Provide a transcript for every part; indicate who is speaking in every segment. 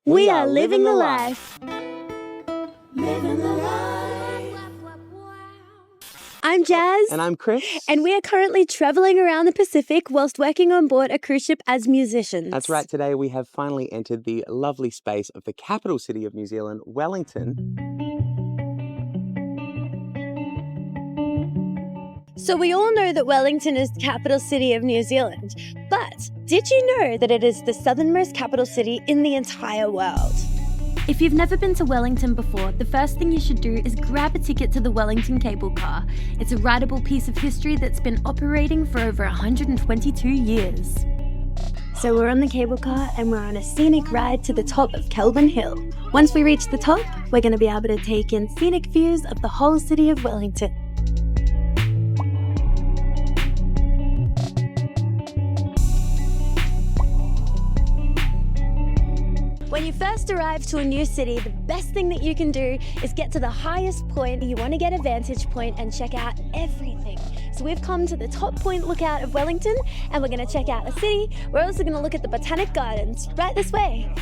Speaker 1: We are living the life.
Speaker 2: Living the life.
Speaker 1: I'm Jazz.
Speaker 2: And I'm Chris.
Speaker 1: And we are currently travelling around the Pacific whilst working on board a cruise ship as musicians.
Speaker 2: That's right. Today we have finally entered the lovely space of the capital city of New Zealand, Wellington.
Speaker 1: So we all know that Wellington is the capital city of New Zealand. But did you know that it is the southernmost capital city in the entire world?
Speaker 3: If you've never been to Wellington before, the first thing you should do is grab a ticket to the Wellington Cable Car. It's a rideable piece of history that's been operating for over 122 years.
Speaker 1: So we're on the cable car and we're on a scenic ride to the top of Kelvin Hill. Once we reach the top, we're going to be able to take in scenic views of the whole city of Wellington. When you first arrive to a new city, the best thing that you can do is get to the highest point. You want to get a vantage point and check out everything. So we've come to the top point lookout of Wellington and we're going to check out the city. We're also going to look at the Botanic Gardens right this way.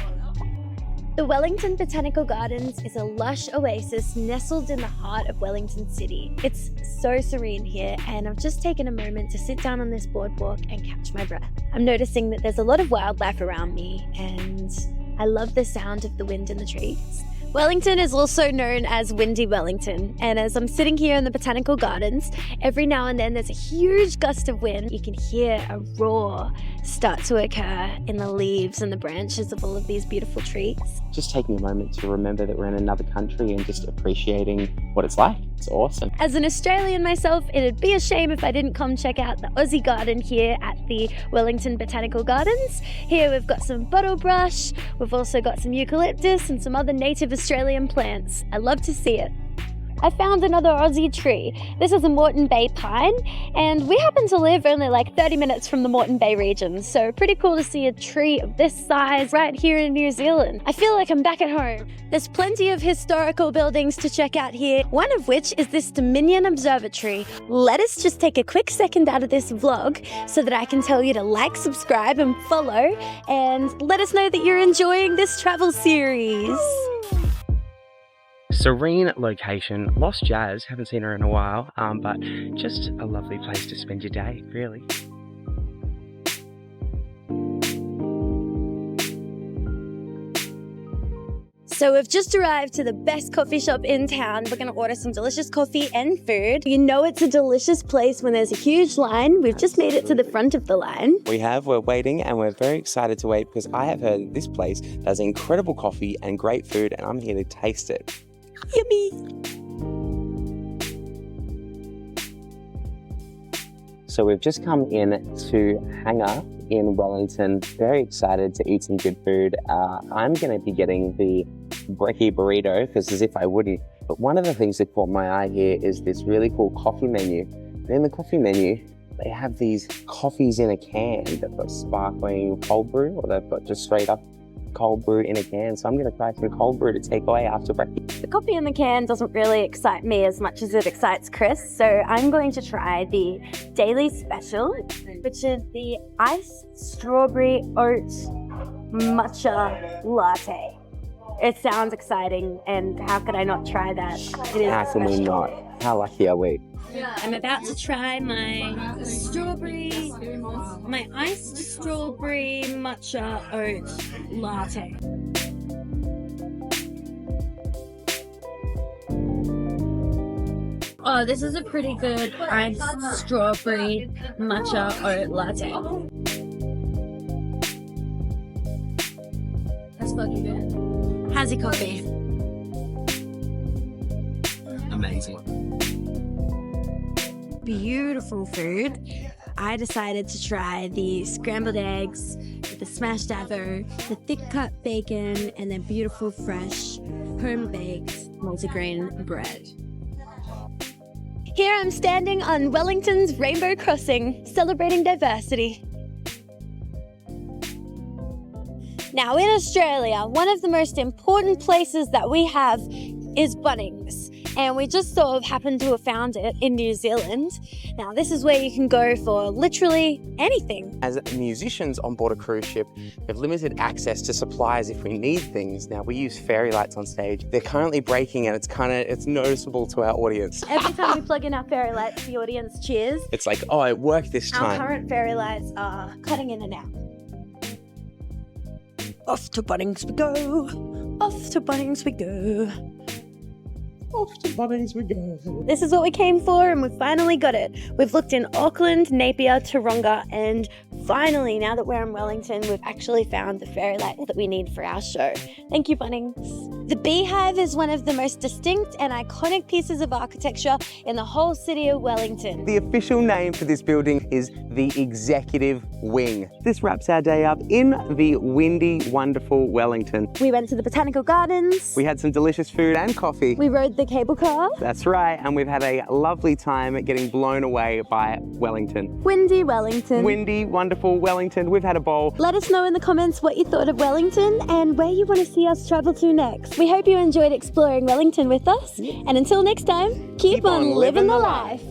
Speaker 1: The Wellington Botanical Gardens is a lush oasis nestled in the heart of Wellington City. It's so serene here, and I've just taken a moment to sit down on this boardwalk and catch my breath. I'm noticing that there's a lot of wildlife around me, and I love the sound of the wind in the trees. Wellington is also known as Windy Wellington, and as I'm sitting here in the Botanical Gardens, every now and then there's a huge gust of wind. You can hear a roar start to occur in the leaves and the branches of all of these beautiful trees.
Speaker 2: Just taking a moment to remember that we're in another country and just appreciating what it's like. It's awesome.
Speaker 1: As an Australian myself, it'd be a shame if I didn't come check out the Aussie garden here at the Wellington Botanical Gardens. Here we've got some bottle brush, we've also got some eucalyptus and some other native Australian plants. I love to see it. I found another Aussie tree. This is a Moreton Bay pine, and we happen to live only like 30 minutes from the Moreton Bay region, so pretty cool to see a tree of this size right here in New Zealand. I feel like I'm back at home. There's plenty of historical buildings to check out here, one of which is this Dominion Observatory. Let us just take a quick second out of this vlog so that I can tell you to like, subscribe and follow, and let us know that you're enjoying this travel series.
Speaker 2: Serene location, lost Jazz, haven't seen her in a while, but just a lovely place to spend your day, really.
Speaker 1: So we've just arrived to the best coffee shop in town. We're going to order some delicious coffee and food. You know it's a delicious place when there's a huge line. We've just made it to the front of the line.
Speaker 2: We're waiting, and we're very excited to wait because I have heard this place does incredible coffee and great food, and I'm here to taste it.
Speaker 1: Yummy!
Speaker 2: So we've just come in to Hangar in Wellington. Very excited to eat some good food. I'm going to be getting the brekkie burrito because as if I wouldn't. But one of the things that caught my eye here is this really cool coffee menu. And in the coffee menu, they have these coffees in a can. They've got sparkling cold brew, or they've got just straight up cold brew in a can. So I'm going to try some cold brew to take away after brekkie.
Speaker 1: The coffee in the can doesn't really excite me as much as it excites Chris, so I'm going to try the daily special, which is the iced strawberry oat matcha latte. It sounds exciting, and how could I not try that? It is
Speaker 2: How can we not? How lucky are we?
Speaker 1: I'm about to try my iced strawberry matcha oat latte. Oh, this is a pretty good iced strawberry matcha oat latte. That's fucking good. How's your coffee?
Speaker 2: Amazing.
Speaker 1: Beautiful food. I decided to try the scrambled eggs with the smashed avo, the thick cut bacon, and then beautiful fresh home-baked multigrain bread. Here I'm standing on Wellington's Rainbow Crossing, celebrating diversity. Now in Australia, one of the most important places that we have is Bunnings. and we just sort of happened to have found it in New Zealand. Now, this is where you can go for literally anything.
Speaker 4: As musicians on board a cruise ship, we have limited access to supplies if we need things. Now, we use fairy lights on stage. They're currently breaking, and it's noticeable to our audience.
Speaker 1: Every time we plug in our fairy lights, the audience cheers.
Speaker 4: It's like, oh, it worked this
Speaker 1: Our
Speaker 4: time.
Speaker 1: current fairy lights are cutting in and out. Off to Bunnings we go. Off to Bunnings we go.
Speaker 4: Off to Bunnings we go.
Speaker 1: This is what we came for, and we finally got it. We've looked in Auckland, Napier, Taronga, and finally, now that we're in Wellington, we've actually found the fairy light that we need for our show. Thank you, Bunnings. The Beehive is one of the most distinct and iconic pieces of architecture in the whole city of Wellington.
Speaker 4: The official name for this building is the Executive Wing. This wraps our day up in the windy, wonderful Wellington.
Speaker 1: We went to the Botanic Gardens.
Speaker 4: We had some delicious food and coffee.
Speaker 1: We rode the cable car.
Speaker 4: That's right, and we've had a lovely time getting blown away by Wellington.
Speaker 1: Windy Wellington.
Speaker 4: Windy, wonderful Wellington. We've had a bowl.
Speaker 1: Let us know in the comments what you thought of Wellington and where you want to see us travel to next. We hope you enjoyed exploring Wellington with us. And until next time, keep on living the life.